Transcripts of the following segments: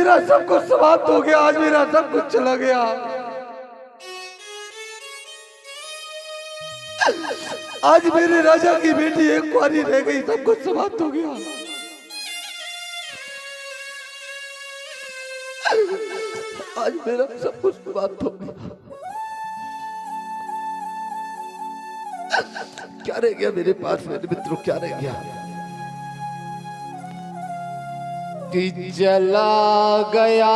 मेरा सब कुछ समाप्त हो गया, आज मेरा सब कुछ चला गया। आज मेरे राजा की बेटी एक कुंवारी रह गई, सब कुछ समाप्त हो गया। आज मेरा सब कुछ समाप्त हो गया। क्या रह गया मेरे पास मेरे मित्रों, क्या रह गया? कि जला गया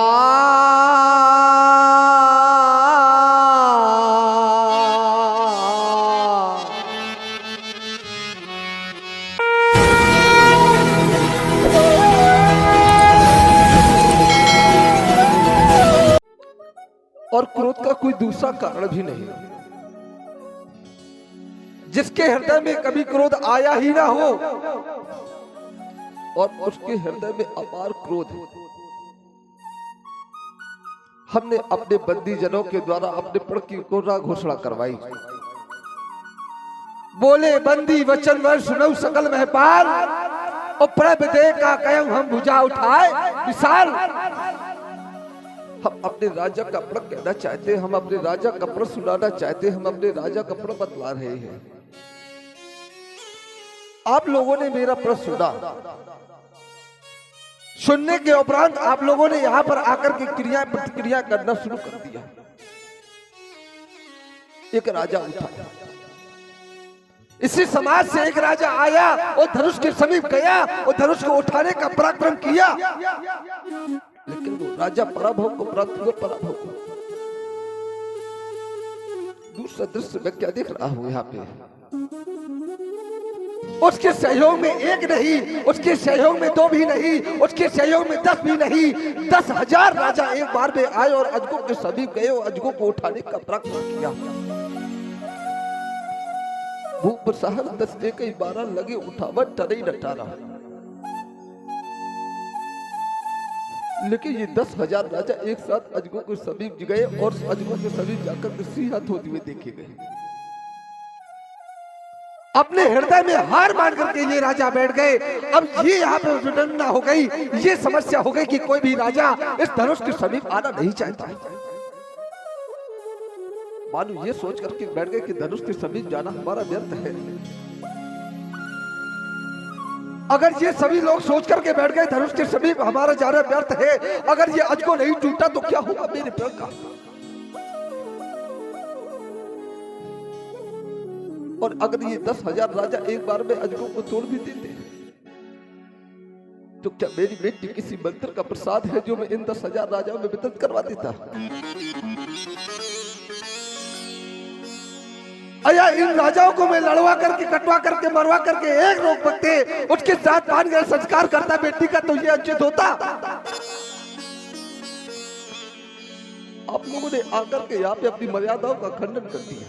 और क्रोध का कोई दूसरा कारण भी नहीं। जिसके हृदय में कभी क्रोध आया ही ना हो और उसके हृदय में अपार क्रोध है। हमने अपने बंदी जनों के द्वारा अपने प्रण की घोषणा करवाई। बोले बंदी वचन वर सुनऊ सकल महपाल, और प्रण विदेह का कयं हम भुजा उठाए विशाल। हम अपने राजा का प्रण कहना चाहते हैं, हम अपने राजा का प्रण सुनाना चाहते हैं, हम अपने राजा का प्रण बतला रहे हैं। आप लोगों ने मेरा प्रण सुना, सुनने के उपरांत आप लोगों ने यहां पर आकर के क्रिया प्रतिक्रिया करना शुरू कर दिया। एक राजा उठा, इसी समाज से एक राजा आया और धनुष के समीप गया और धनुष को उठाने का पराक्रम किया, लेकिन वो राजा पराभव को प्राप्त हुआ। पराभव को दूसरा दृश्य मैं क्या देख रहा हूं यहाँ पे? उसके सहयोग में एक नहीं, उसके सहयोग में दो भी नहीं, उसके सहयोग में 10 भी नहीं, 10,000 राजा एक बार में आए और अजगों के समीप गए और अजगों को उठाने का पराक्रम किया। भूप सहर 10 कई 12 लगे उठावट टरे न टारा। लेकिन ये 10,000 राजा एक साथ अजगों के समीप गए और अजगों के समीप जाकर किसी हाथ होते हुए देखे गए। अपने हृदय में हार मान करके ये राजा बैठ गए। अब ये यहाँ पे विडंबना हो गई, ये समस्या हो गई कि कोई भी राजा इस धनुष के समीप आना नहीं चाहता है। मानो ये सोच करके बैठ गए कि धनुष के समीप जाना हमारा व्यर्थ है। अगर ये सभी लोग सोच करके बैठ गए धनुष के समीप हमारा जाना व्यर्थ है, अगर ये अजगो नहीं टूटा तो क्या होगा मेरे प्रण का? और अगर ये 10,000 राजा एक बार में अजगों को तोड़ भी देते तो क्या मेरी बेटी किसी मंत्र का प्रसाद है जो मैं इन 10,000 राजाओं में वितरित करवा देता? अया इन राजाओं को मैं लड़वा करके कटवा करके मरवा करके एक रोक पकते उसके साथ पान गए संस्कार करता बेटी का, तो ये अच्छे होता। आप लोगों ने आकर के यहाँ पे अपनी मर्यादाओं का खंडन कर दिया।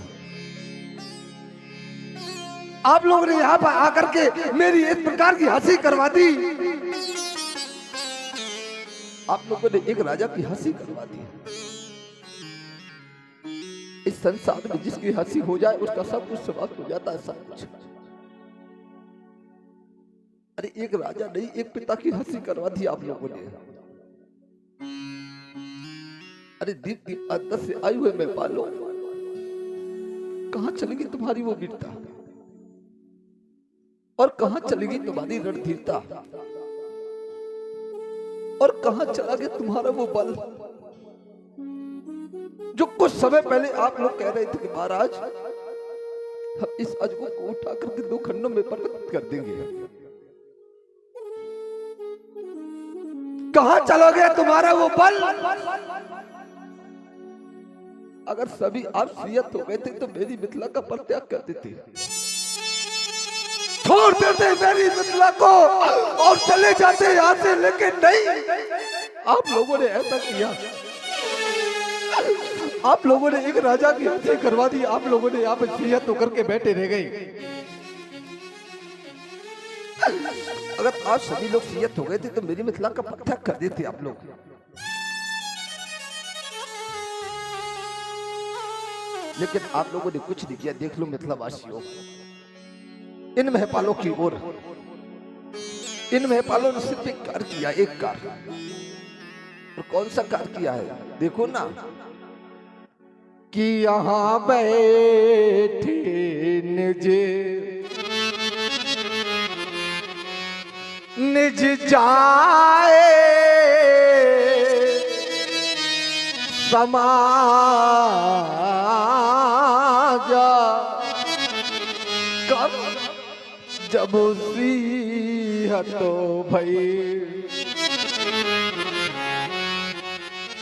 आप लोगों ने यहाँ पर आकर के मेरी इस प्रकार की हंसी करवा दी। आप लोगों ने एक राजा की हंसी करवा दी। इस संसार में जिसकी हंसी हो जाए उसका सब कुछ समाप्त हो जाता है, सब कुछ। अरे एक राजा नहीं, एक पिता की हंसी करवा दी आप लोगों ने। अरे दीप की अंदर से आई हुए मैं पालो, कहां चलेगी तुम्हारी वो वीरता और कहां चलेगी तुम्हारी रणधीरता और कहां चला गया तुम्हारा वो बल जो कुछ समय पहले आप लोग कह रहे थे कि महाराज हम इस अजगों को उठा करके 2 खंडों में परिवर्तित कर देंगे। कहां चला गया तुम्हारा वो बल? अगर सभी आप सियत हो गए थे तो मेरी मिथिला का परित्याग कर देते, छोड़ देते मेरी मिथिला को और चले जाते यहाँ से, लेकिन नहीं, आप लोगों ने ऐसा किया। आप लोगों ने एक राजा की हंसी करवा दी। आप लोगों ने यहाँ पर सियत होकर के बैठे रह गए। अगर आप सभी लोग सियत हो गए थे तो मेरी मिथिला का परित्याग कर देते आप लोग। लेकिन आप लोगों ने कुछ नहीं किया। देख लो मिथिला वासियों, इन महपालों की ओर, इन महपालों ने सिर्फ एक कार्य किया, एक कार्य। और कौन सा कार्य किया है? देखो ना कि यहाँ बैठे निज निज जाए समाजा, कब जब सिंहतो भई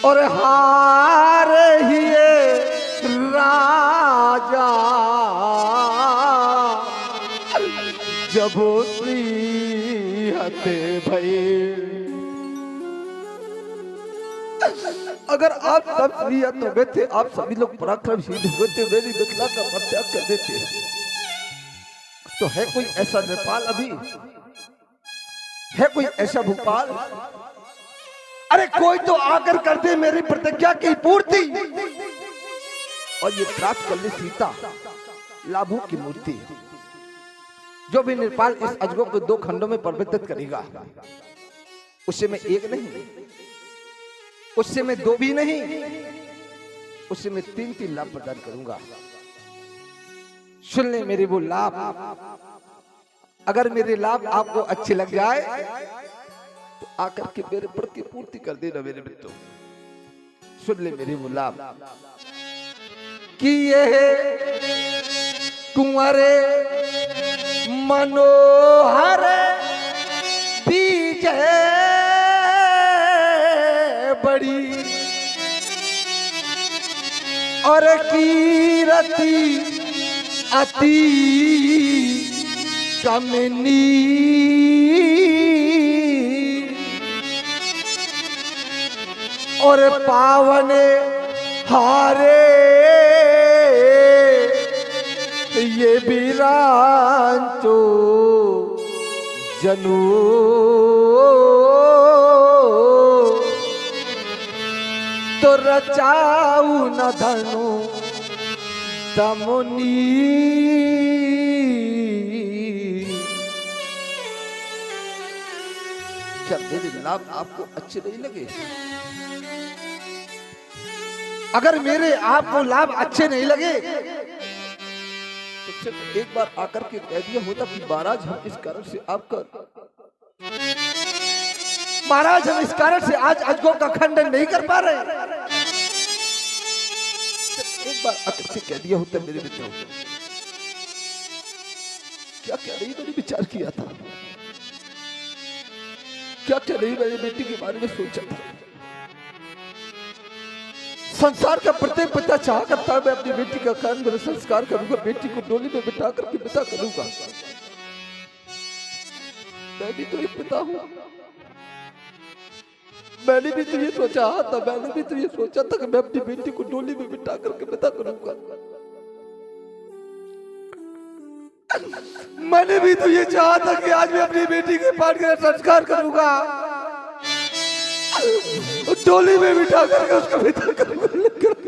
और हार हिए राजा, जब सिंहते भई। अगर आप सब सिंहत हो गए थे, आप सभी लोग पराक्रमशील हुए थे, मेरी मिथिला का परित्याग कर देते, तो है कोई ऐसा नेपाल अभी? है कोई ऐसा भोपाल? अरे कोई तो आकर कर दे मेरी प्रतिज्ञा की पूर्ति और ये प्राप्त कर ले सीता लाभों की मूर्ति। जो भी नेपाल इस अजगर को 2 खंडों में परिवर्तित करेगा, उससे मैं एक नहीं, उससे मैं 2 भी नहीं, उससे मैं 3 लाभ प्रदान करूंगा। सुन ले मेरे वो लाभ। अगर मेरे लाभ आपको अच्छे लग जाए तो आकर के मेरे पर की पूर्ति कर देना मेरे मित्रों। सुन ले मेरे वो लाभ कि यह कुंवरे मनोहर बीज बड़ी और कीरति अति कमनी, और पावने हारे ये वीरांचो जनू, तो रचाऊ न धनु तमुनी। क्या मेरे लाभ आपको अच्छे नहीं लगे? अगर मेरे आपको लाभ अच्छे नहीं लगे तो सिर्फ एक बार आकर के कह दिया होता कि महाराज हम इस कारण से आपका, महाराज हम इस कारण से आज अजगों का खंडन नहीं कर पा रहे। एक बार आकर से कह दिया होता मेरे मित्रों। क्या क्या नहीं मैंने विचार किया था, क्या क्या नहीं मैंने बेटी के बारे में सोचा था। संसार का प्रत्येक पिता चाह करता है मैं अपनी बेटी का कान संस्कार करूंगा, बेटी को डोली में बिठा करके पिता करूंगा। मैं भी तो एक पिता हूं, मैंने भी तो ये सोचा था, मैंने भी तो ये सोचा था कि मैं अपनी बेटी को डोली में बिठा करके पिता करूंगा। मैंने भी तो ये चाहा था कि आज मैं अपनी बेटी के पाठ का संस्कार करूंगा, डोली में बिठा करके उसको पिता करूंगा।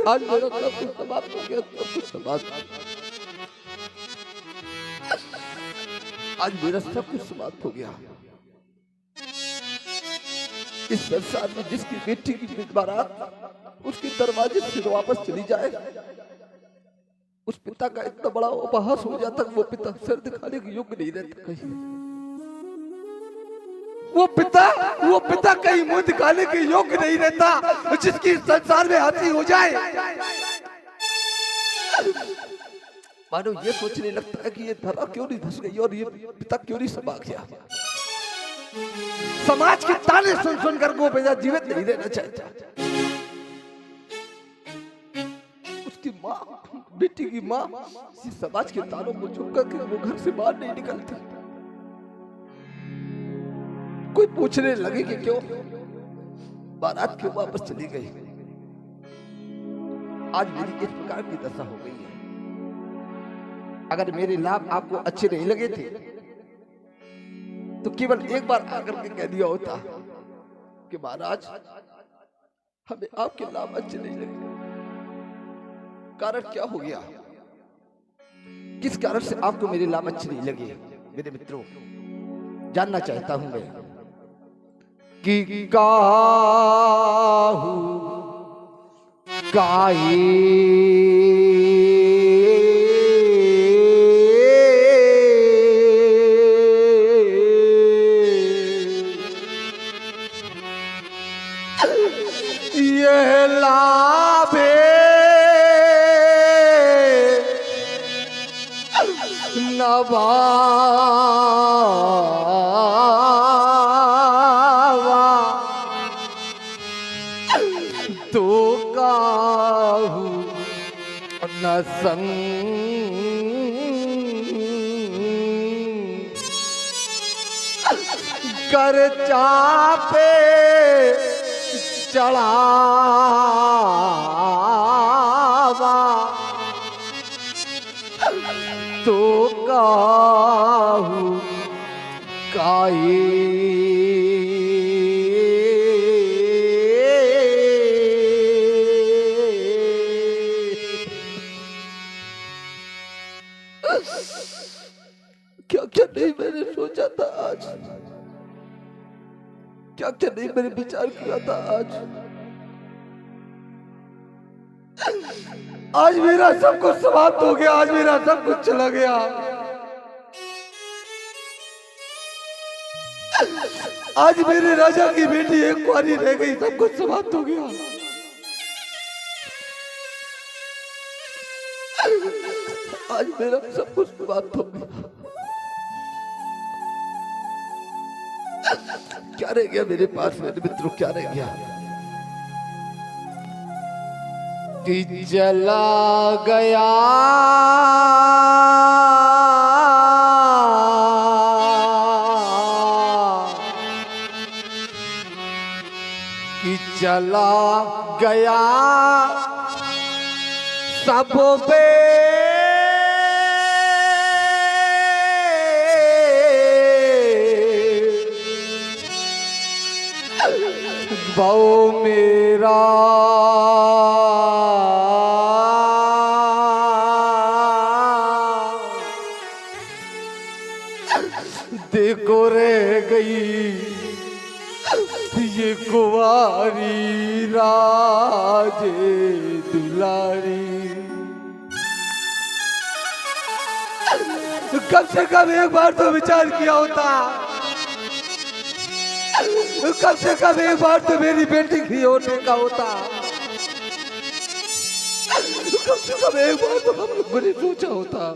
आज मेरा सब कुछ समाप्त हो गया, सब कुछ समाप्त, आज मेरा सब कुछ समाप्त हो गया। इस संसार में जिसकी बेटी की बारात उसके दरवाजे से वापस चली जाए, उस पिता का इतना बड़ा उपहास हो जाता कि वो पिता सिर दिखाने के योग्य नहीं रहता कहीं। वो पिता कहीं मुंह दिखाने के योग्य नहीं रहता, जिसकी संसार में हंसी हो जाए मानो ये सोचने लगता है कि ये धरा क्यों नहीं धस गई और ये पिता क्यों नहीं समा गया। समाज के ताने सुन सुन कर वो बेटा जीवित नहीं रहना चाहता। उसकी माँ, बेटी की माँ समाज के तानों को चुप करके वो घर से बाहर नहीं निकलती। कोई पूछने लगे कि क्यों बारात क्यों वापस चली गई। आज मेरी इस प्रकार की दशा हो गई है। अगर मेरे लाभ आपको अच्छे नहीं लगे थे तो केवल एक बार आकर के कह दिया होता कि महाराज हमें आपके लाभ अच्छे नहीं लगे। कारण क्या हो गया, किस कारण से आपको मेरे लाभ अच्छे नहीं लगे? मेरे मित्रों जानना चाहता हूं मैं कि काहू यह लाभे नभावा तो काहू न संग कर चापे चढ़ावा तो काहू काहे क्या क्या नहीं मैंने सोचा था आज, क्या क्या नहीं मैंने विचार किया था आज। आज मेरा सब कुछ समाप्त हो गया, आज मेरा सब कुछ चला गया। आज मेरे राजा की बेटी एक कुंवारी रह गई, सब कुछ समाप्त हो गया। आज मेरा सब कुछ समाप्त हो गया। क्या रह गया मेरे पास मेरे मित्रों, क्या रह गया? कि जला गया कि चला गया सब पे बहु मेरा देखो रह गई ये कुंवारी राजे दुलारी। कम से कम एक बार तो विचार किया होता, कम से कम एक बार तो मेरी बेटी की होने का होता, कम से कम एक बार तो हम लोगों ने सोचा होता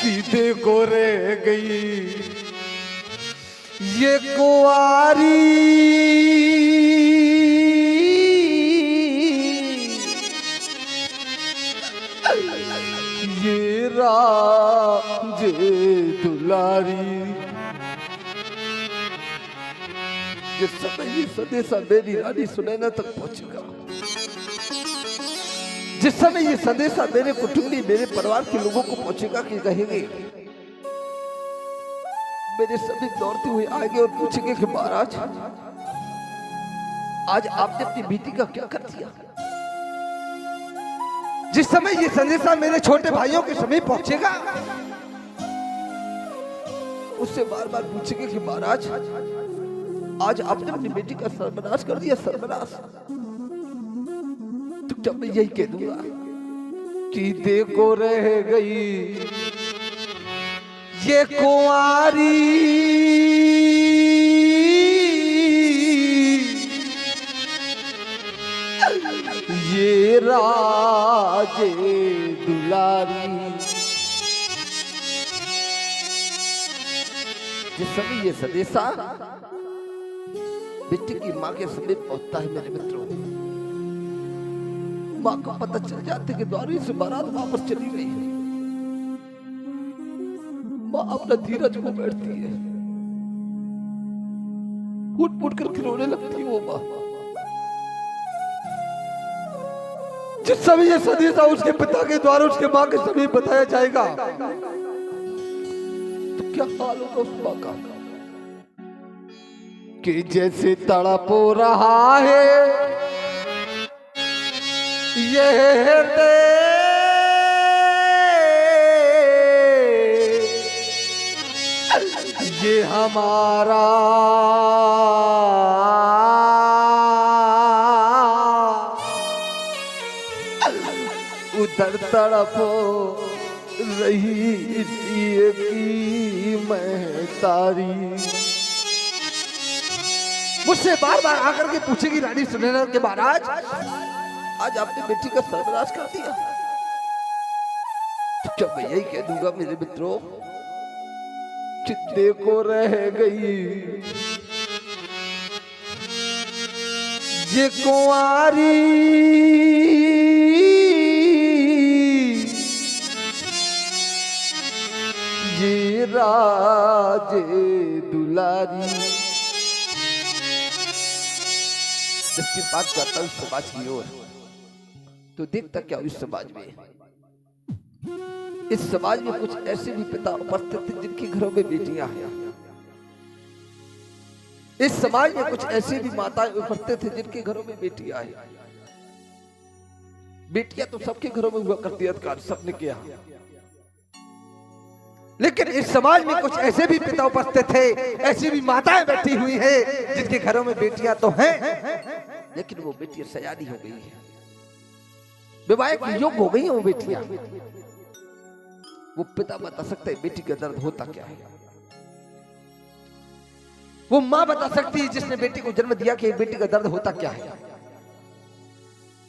कि देखो रह गई ये कुंवारी ये राजे दुलारी। जिस समय ये संदेशा मेरी रानी सुनैना तक पहुंचेगा, जिस समय ये संदेशा मेरे कुटुंबी मेरे परिवार के लोगों को पहुंचेगा कि कहेंगे, मेरे सभी दौड़ते हुए आएंगे और पूछेंगे कि महाराज आज आपने अपनी बेटी का क्या कर दिया। जिस समय ये संदेशा मेरे छोटे भाइयों के समीप पहुंचेगा, उससे बार बार पूछेंगे कि महाराज आज आपने अपनी बेटी का सर्वनाश कर दिया, सर्वनाश। तो जब मैं यही कह दूंगा कि देखो रह गई ये कुंवारी ये राजे दुलारी। जिस समय ये संदेशा बेटी की माँ के समीप पहुंचता है मेरे मित्रों, माँ को पता चल जाते कि द्वारी से बारात वापस चली गई है। माँ अपना धीरज को बैठती है, फूट फूट कर रोने लगती है वो माँ। जिस समय ये संदेशा उसके पिता के द्वारा उसके माँ के समीप बताया जाएगा, तो क्या हाल होगा उस माँ का? कि जैसे तड़प रहा है ये ये हमारा दर तड़पो रही इसलिए की मैं तारी। मुझसे बार बार आकर के पूछेगी रानी सुनैना के महाराज, आज आपने बेटी का सर्वनाश कर दिया। तो क्या मैं यही कह दूंगा मेरे मित्रों, चित्ते को रह गई ये कुंवारी, ये राजे दुलारी। जिसकी बात करता हूँ समाज की ओर, तो देखता क्या इस समाज में, इस समाज में कुछ ऐसे भी पिता उपस्थित थे जिनके घरों में बेटियां हैं। इस समाज में कुछ ऐसे भी माताएं उपस्थित थे जिनके घरों में बेटियां हैं। बेटियां तो सबके घरों में हुआ करती है, अधिकार सबने किया, लेकिन इस समाज में कुछ ऐसे भी पिता उपस्थित थे, ऐसी भी माताएं बैठी हुई हैं जिनके घरों में बेटियां तो हैं, लेकिन वो बेटियां सयानी हो गई है, विवाह के योग्य हो गई है वो बेटियां। वो पिता बता सकते हैं बेटी का दर्द होता क्या है, वो मां बता सकती है जिसने बेटी को जन्म दिया कि बेटी का दर्द होता क्या है।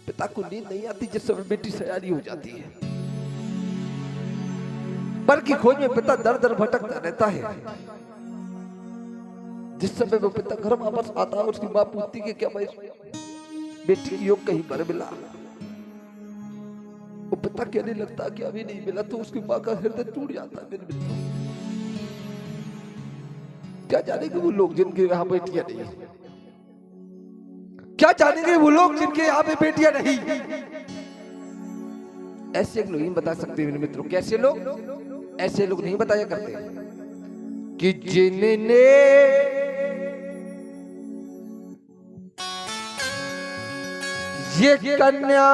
पिता को नींद नहीं आती जिस समय बेटी सयानी हो जाती है, पर की खोज में पिता दर दर भटकता रहता है। जिस समय वो पिता घर वापस आता है, उसकी मां पूछती कि क्या भाई बेटी की योग कहीं पर मिला। वो पिता कहने लगता कि अभी नहीं मिला, तो उसकी मां का हृदय टूट जाता है। मेरे मित्रों, क्या जानेंगे वो लोग जिनके यहाँ बेटियां नहीं, क्या जानेंगे वो लोग जिनके यहाँ पे बेटियां नहीं। ऐसे लोग नहीं बता सकते मेरे मित्रों, कैसे लोग, ऐसे लोग नहीं बताया करते कि जिनने ये कन्या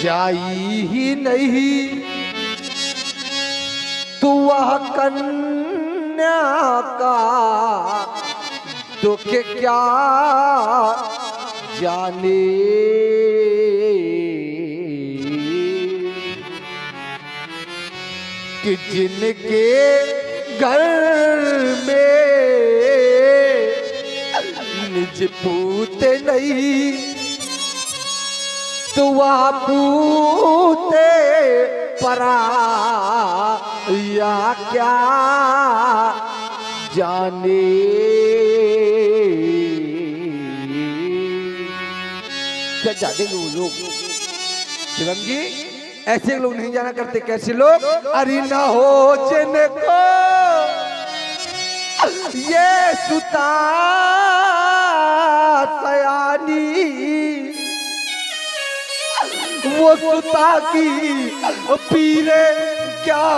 जाई ही नहीं, तो वह कन्या का दुख क्या जाने। कि जिनके घर में निज पूत नहीं, तो वह पूते परा या क्या जाने। क्या जानेंगे वो लोग शिवम जी, ऐसे लोग नहीं जाना करते। कैसे लोग, अरे न हो जिनको ये सुता सयानी, वो सुता की पीरे क्या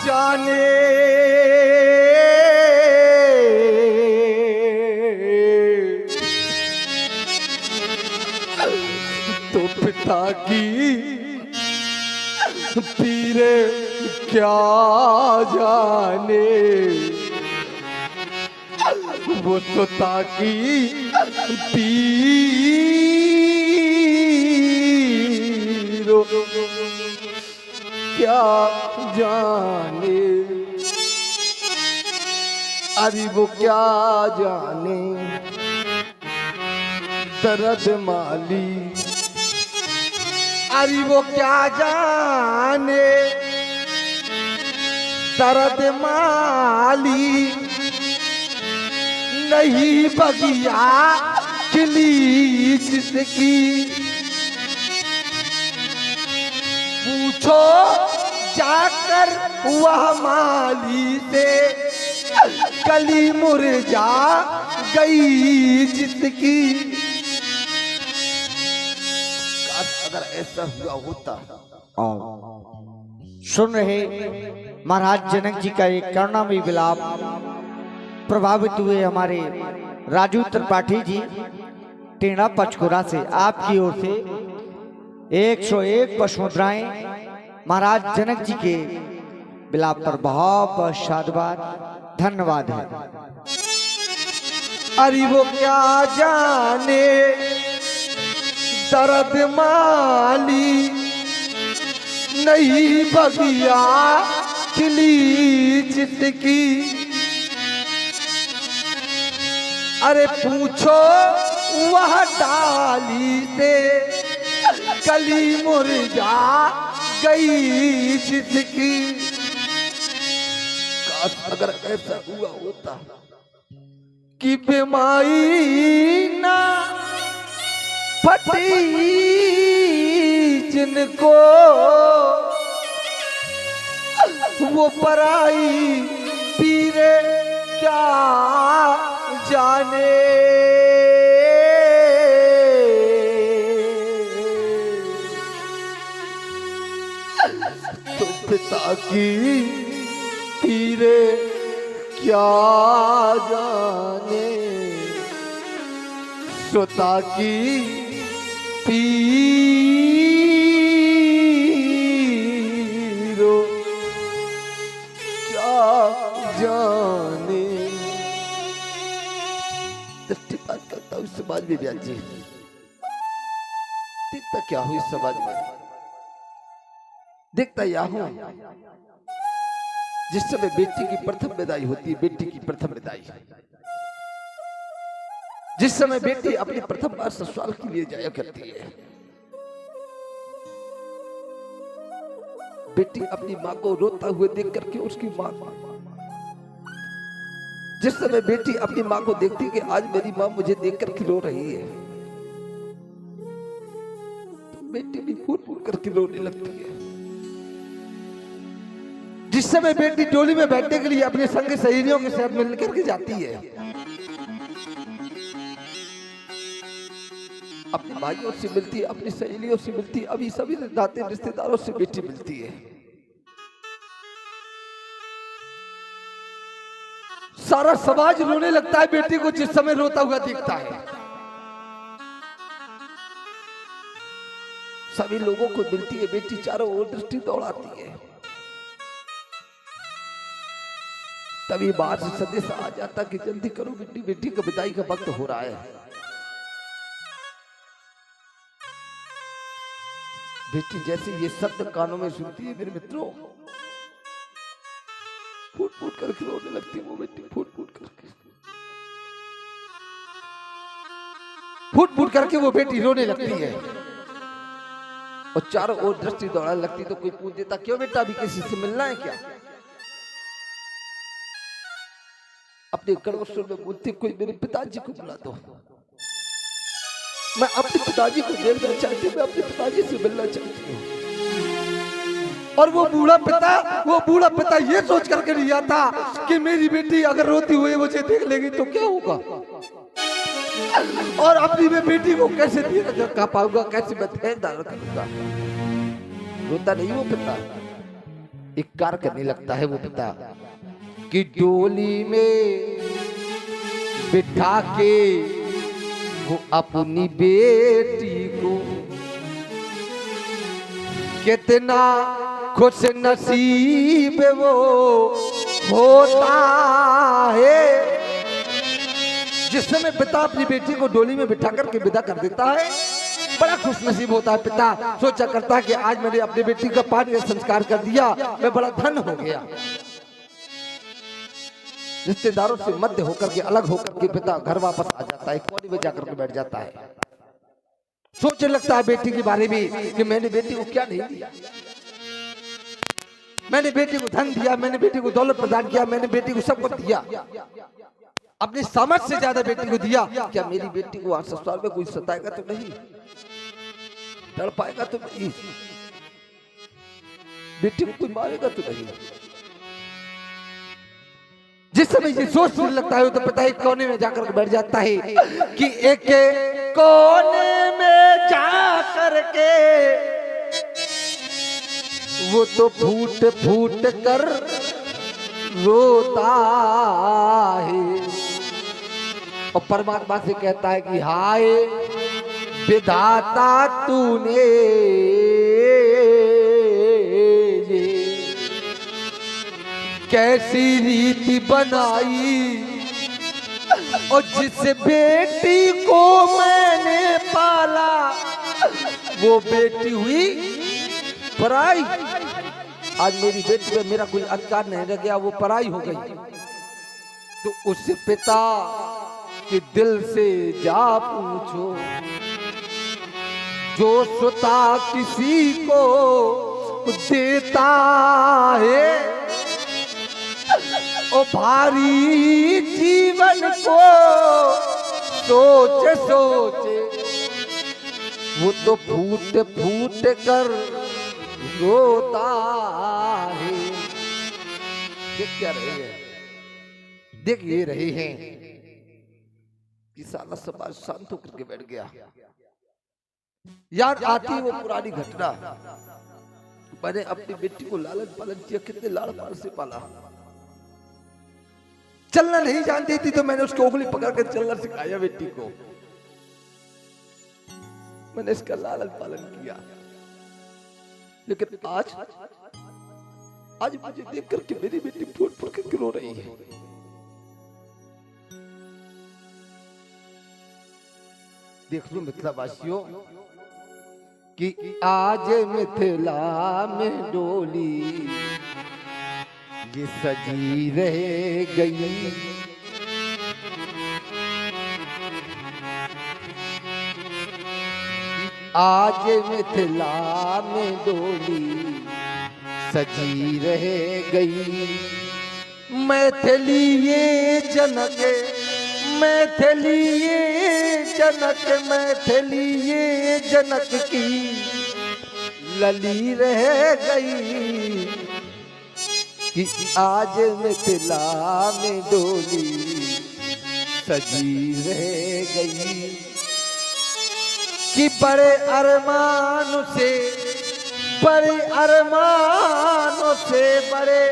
जाने। तो पिता की पीरे क्या जाने, वो सुता की पीरो क्या जाने। अरे वो क्या जाने दर्द माली, अरे वो क्या जाने दर्द माली। नहीं बगिया खिली जिसकी, पूछो जाकर वह माली से, कली मुरझा गई जिसकी। अगर ऐसा हुआ होता। सुन रहे महाराज जनक जी का एक करुणामयी विलाप, प्रभावित हुए हमारे राजू त्रिपाठी जी टेढ़ा पंचकुरा से। आपकी ओर से 101 पुष्पमुद्राएं महाराज जनक जी के विलाप पर बहुत बहुत साधुवाद, धन्यवाद है। अरे वो क्या जाने दर्द माली नहीं बगिया खिली जिसकी। अरे पूछो वह डाली से कली मुरझा गई जिसकी। काश अगर ऐसा हुआ होता कि बीमारी ना फटी जिनको वो पराई पीरे क्या जाने। तो पिता की पीरे क्या जाने, श्रोता की पीरो क्या जाने। दृष्टिपात करता हूँ समाज में ब्याज जी, देखता क्या हुई समाज में, देखता यह हूं जिस समय बेटी की प्रथम विदाई होती है, बेटी की प्रथम विदाई, जिस समय बेटी अपनी प्रथम बार ससुराल के लिए जाया करती है, बेटी अपनी मां को रोता हुए देख करके उसकी मां, जिस समय बेटी अपनी मां को देखती कि आज मेरी मां मुझे देख करके रो रही है, तो बेटी भी फूट फूट करके रोने लगती है। जिस समय बेटी डोली में बैठने के लिए अपने संग सहेलियों के साथ मिल करके जाती है, अपने भाइयों से मिलती है, अपनी सहेलियों से मिलती है, अभी सभी नाते रिश्तेदारों से बेटी मिलती है, सारा समाज रोने लगता है बेटी को जिस समय रोता हुआ देखता है। सभी लोगों को मिलती है बेटी, चारों ओर दृष्टि दौड़ाती है। तभी बाहर से संदेश आ जाता कि जल्दी करो बेटी, बेटी का विदाई का वक्त हो रहा है। बेटी जैसे ये शब्द कानों में सुनती है मेरे मित्रों, फूट फूट करके रोने लगती है वो बेटी, फूट फूट करके वो बेटी रोने लगती है। और चारों ओर दृष्टि दौड़ाने लगती। तो कोई पूछ देता क्यों बेटा, अभी किसी से मिलना है क्या? अपने कड़वे सुर में बोलती कोई मेरे पिताजी को बुला दो, मैं अपने पिताजी को देखना चाहती हूँ, मैं अपने पिताजी से मिलना चाहती हूँ। और वो बूढ़ा पिता ये सोच करके लिया था कि मेरी बेटी अगर रोती हुई मुझे देख लेगी तो क्या होगा, और अपनी मैं बेटी को कैसे धीरज रखा पाऊंगा, कैसे मैं धैर्य धारण करूंगा। रोता नहीं वो पिता, एक कार्य करने लगता है वो पिता कि डोली में बिठा के वो अपनी बेटी को कितना खुश नसीब वो होता है। जिस समय पिता अपनी बेटी को डोली में बिठा करके विदा कर देता है, बड़ा खुश नसीब होता है। पिता सोचा करता है कि आज मैंने अपनी बेटी का पानी संस्कार कर दिया, मैं बड़ा धन हो गया। रिश्तेदारों से मध्य होकर के, अलग होकर के पिता घर वापस आ जाता है, कोने में जाकर के बैठ जाता है। सोचने लगता है बेटी के बारे में कि मैंने बेटी को क्या नहीं दिया, मैंने बेटी को धन दिया, मैंने बेटी को दौलत प्रदान किया, मैंने बेटी को सब कुछ दिया, अपने सामर्थ्य से ज्यादा बेटी को दिया। क्या मेरी बेटी को आज ससुराल में कोई सताएगा तो नहीं, डर पाएगा तो नहीं, बेटी को कोई मारेगा तो नहीं। जिस समय ये सोचने लगता है तो पिता एक कोने में जाकर बैठ जाता है कि एक कोने में जाकर के वो तो फूट फूट कर रोता है और परमात्मा से कहता है कि हाय विधाता तूने कैसी रीति बनाई और जिस बेटी को मैंने पाला वो बेटी हुई पराई। आज मेरी बेटी में मेरा कोई अधिकार नहीं रह गया, वो पराई हो गई। तो उस पिता के दिल से जा पूछो, जो सुता किसी को देता है ओ भारी जीवन को सोच सोचे, वो तो फूट फूट कर रोता है। देख क्या रहे हैं, देख ये रहे हैं कि साला समाज शांत होकर के बैठ गया। याद आती वो पुरानी घटना, मैंने अपनी बेटी को लालन पालन किया, कितने लाड़ प्यार से पाला। चलना नहीं जानती थी तो मैंने उसको उंगली पकड़ कर चलना सिखाया बेटी को, मैंने इसका लालन पालन किया। लेकिन आज मुझे देख करके मेरी बेटी फूट फूट कर रो रही है। देख लो मिथिला वासियों कि आज मिथिला में डोली ये सजी रह गई। आज मिथिला में डोली सजी रह गई। मैथिली ये जनक, मैथिली ये जनक, मैथिली ये जनक की लली रह गई कि आज मिथिला में डोली सजी रह गई। कि बड़े अरमान से, बड़े अरमान से, बड़े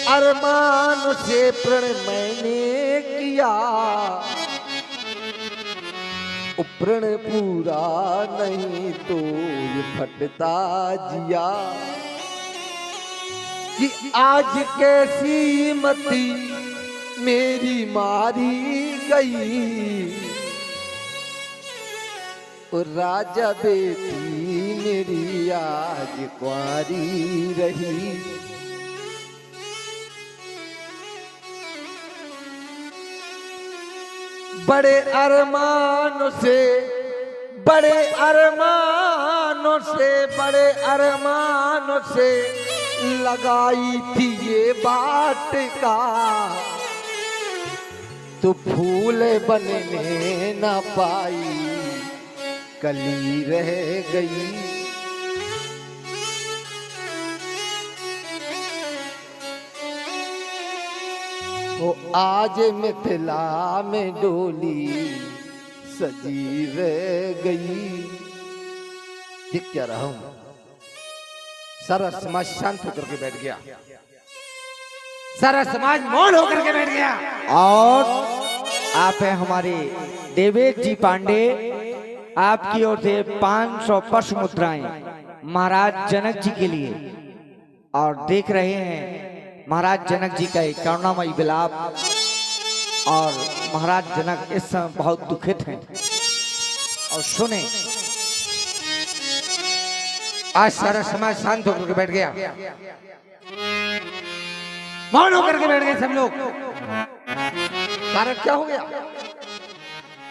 अरमान से प्रण मैंने किया, प्रण पूरा नहीं तो ये फटता जिया। कि आज कैसी मती मेरी मारी गई, और राजा बेटी मेरी आज कुंवारी रही। बड़े अरमानों से, बड़े अरमानों से, बड़े अरमानों से लगाई थी ये वाटिका, तो फूल बनने न पाई कली रह गई। तो आज मिथिला में डोली सजी रह गई। देख क्या रहा हूं, सारा समाज शांत होकर के बैठ गया, सारा समाज मौन होकर के बैठ गया। और आप हैं हमारे देवेश जी पांडे, आपकी ओर से 500 पशु मुद्राएं महाराज जनक जी के लिए। और देख रहे हैं महाराज जनक जी का एक करुणामयी विलाप, और महाराज जनक इस समय बहुत दुखित हैं। और सुने, आज सारा समाज शांत होकर के बैठ गया, मौन होकर के बैठ गए सब लोग। कारण क्या हो गया,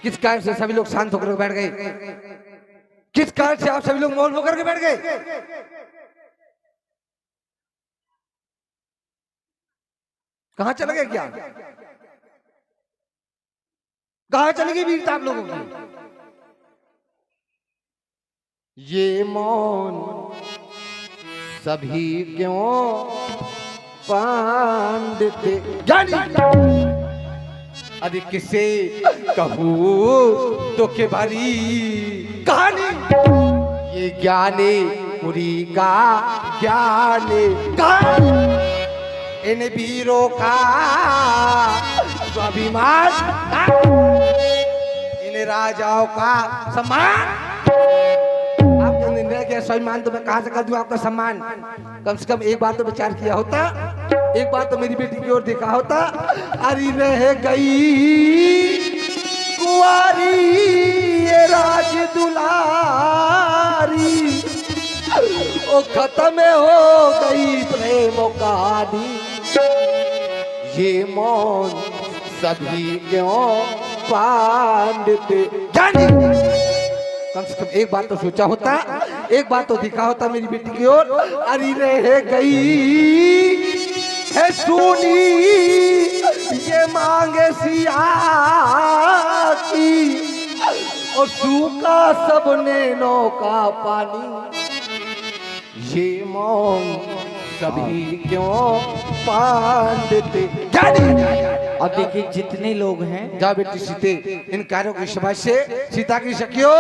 किस कारण से सभी लोग शांत होकर के बैठ गए, किस कारण से आप सभी लोग मौन होकर के बैठ गए? कहां चले गए क्या, कहां चली गई वीरता आप लोगों की? ये मौन सभी क्यों पांडते जानी, अरे किसे कहूँ तो के भरी कहानी, ये ज्ञानी पुरी का ज्ञानी कहानी, इन वीरों का स्वाभिमान, इन राजाओं का सम्मान। आपका निर्णय क्या स्वाभिमान, तो मैं कहां से कर दूं आपका सम्मान? कम से कम एक बार तो विचार किया होता, एक बार तो मेरी बेटी की ओर देखा होता। अरे रह गई कुंवारी ये राज दुलारी ओ खत्म हो गई प्रेम कहानी ये मौन सभी क्यों पांडते जानी कम से कम एक बात तो सोचा होता एक बात तो दिखा होता मेरी बेटी की ओर अरे रह गई है सुनी ये मांगे सिया की और सूखा सबने नौका पानी ये मौन सभी क्यों पांडते जानी अब देखिए जितने लोग हैं जा बेटी सीते इन कार्यों की शाबाश से सीता की सखियों